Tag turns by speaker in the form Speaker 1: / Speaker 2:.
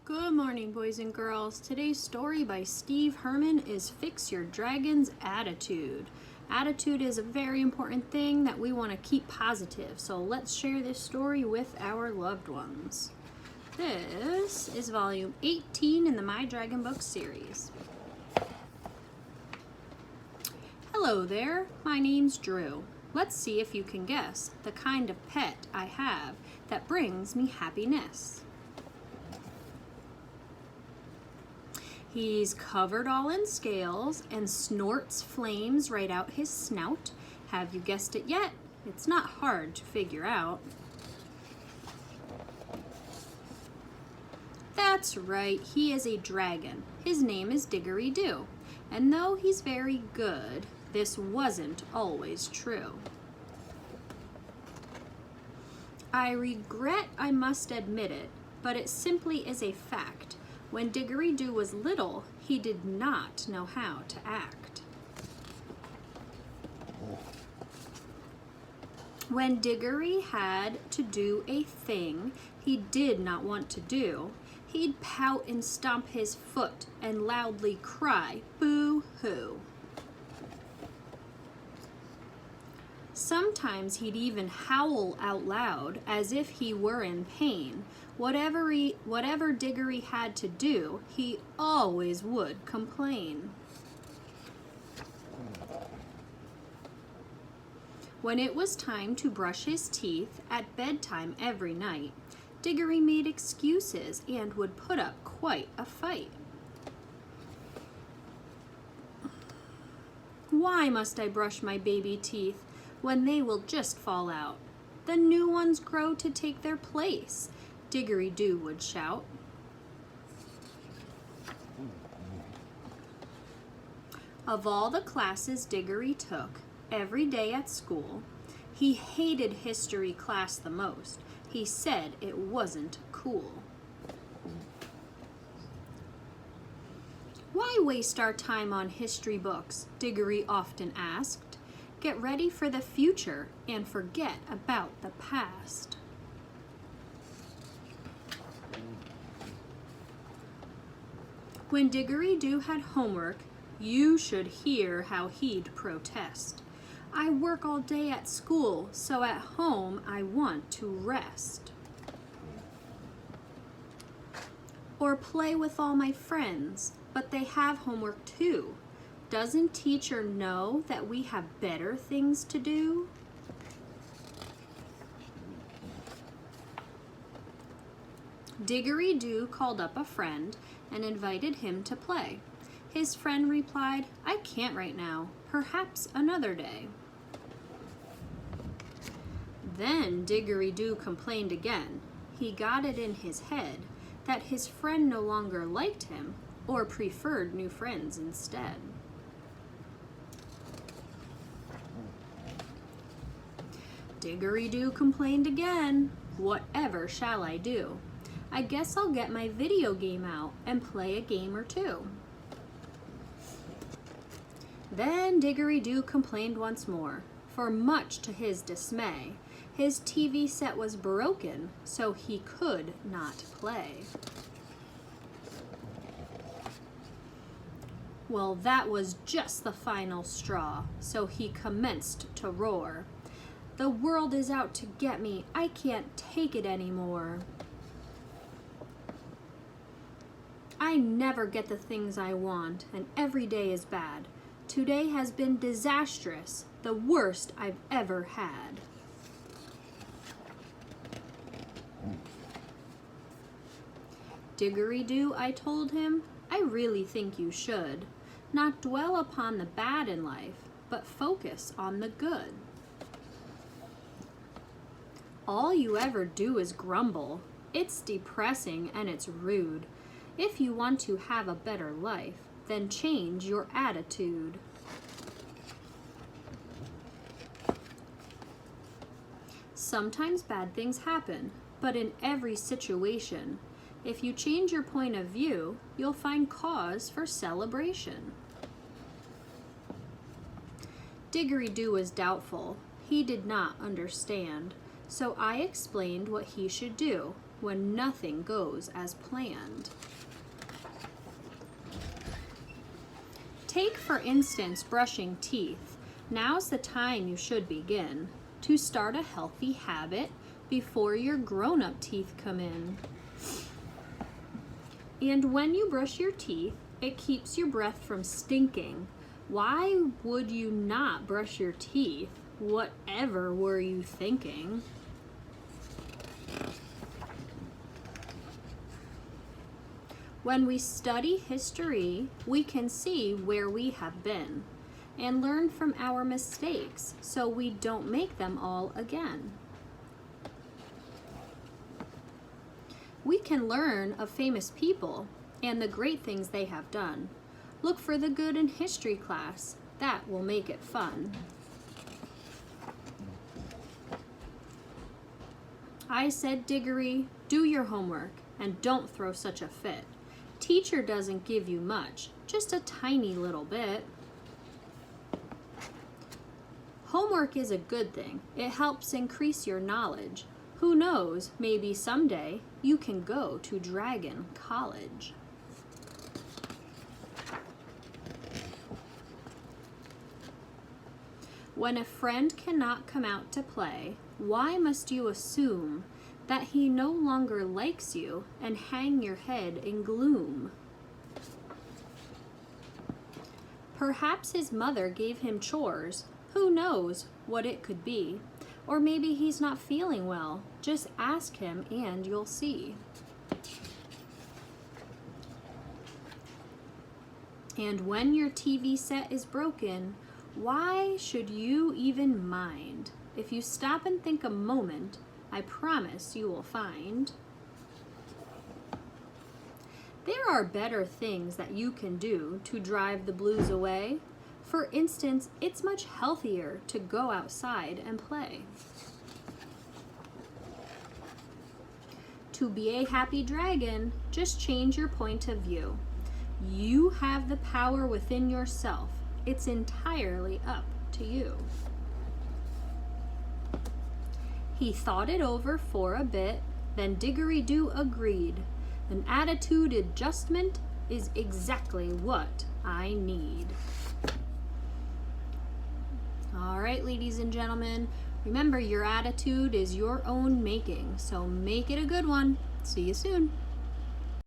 Speaker 1: Good morning, boys and girls. Today's story by Steve Herman is Fix Your Dragon's Attitude. Attitude is a very important thing that we want to keep positive, so let's share this story with our loved ones. This is volume 18 in the My Dragon Book series. Hello there, my name's Drew. Let's see if you can guess the kind of pet I have that brings me happiness. He's covered all in scales and snorts flames right out his snout. Have you guessed it yet? It's not hard to figure out. That's right, he is a dragon. His name is Diggory. And though he's very good, this wasn't always true. I regret I must admit it, but it simply is a fact. When Diggory was little, he did not know how to act. When Diggory had to do a thing he did not want to do, he'd pout and stomp his foot and loudly cry, "Boo-hoo." Sometimes he'd even howl out loud as if he were in pain. Whatever Diggory had to do, he always would complain. When it was time to brush his teeth at bedtime every night, Diggory made excuses and would put up quite a fight. "Why must I brush my baby teeth when they will just fall out? The new ones grow to take their place," Diggory would shout. Of all the classes Diggory took every day at school, he hated history class the most. He said it wasn't cool. "Why waste our time on history books?" Diggory often asked. "Get ready for the future and forget about the past." When Diggory had homework, you should hear how he'd protest. "I work all day at school, so at home I want to rest. Or play with all my friends, but they have homework too. Doesn't teacher know that we have better things to do?" Diggory called up a friend and invited him to play. His friend replied, "I can't right now, perhaps another day." Then Diggory complained again. He got it in his head that his friend no longer liked him or preferred new friends instead. Diggory complained again. "Whatever shall I do? I guess I'll get my video game out and play a game or two." Then Diggory complained once more. For much to his dismay, his TV set was broken, so he could not play. Well, that was just the final straw, so he commenced to roar. "The world is out to get me. I can't take it anymore. I never get the things I want, and every day is bad. Today has been disastrous, the worst I've ever had." "Diggory I told him, I really think you should not dwell upon the bad in life, but focus on the good. All you ever do is grumble. It's depressing and it's rude. If you want to have a better life, then change your attitude." Sometimes bad things happen, but in every situation, if you change your point of view, you'll find cause for celebration. Diggory was doubtful. He did not understand, so I explained what he should do when nothing goes as planned. Take, for instance, brushing teeth. Now's the time you should begin to start a healthy habit before your grown-up teeth come in. And when you brush your teeth, it keeps your breath from stinking. Why would you not brush your teeth? Whatever were you thinking? When we study history, we can see where we have been and learn from our mistakes so we don't make them all again. We can learn of famous people and the great things they have done. Look for the good in history class. That will make it fun. I said, Diggory, do your homework and don't throw such a fit. Teacher doesn't give you much, just a tiny little bit. Homework is a good thing. It helps increase your knowledge. Who knows, maybe someday you can go to Dragon College. When a friend cannot come out to play, why must you assume that he no longer likes you and hang your head in gloom? Perhaps his mother gave him chores. Who knows what it could be? Or maybe he's not feeling well. Just ask him and you'll see. And when your TV set is broken, why should you even mind? If you stop and think a moment, I promise you will find there are better things that you can do to drive the blues away. For instance, it's much healthier to go outside and play. To be a happy dragon, just change your point of view. You have the power within yourself. It's entirely up to you. He thought it over for a bit, then Diggory-Doo agreed. An attitude adjustment is exactly what I need. All right, ladies and gentlemen, remember your attitude is your own making, so make it a good one. See you soon.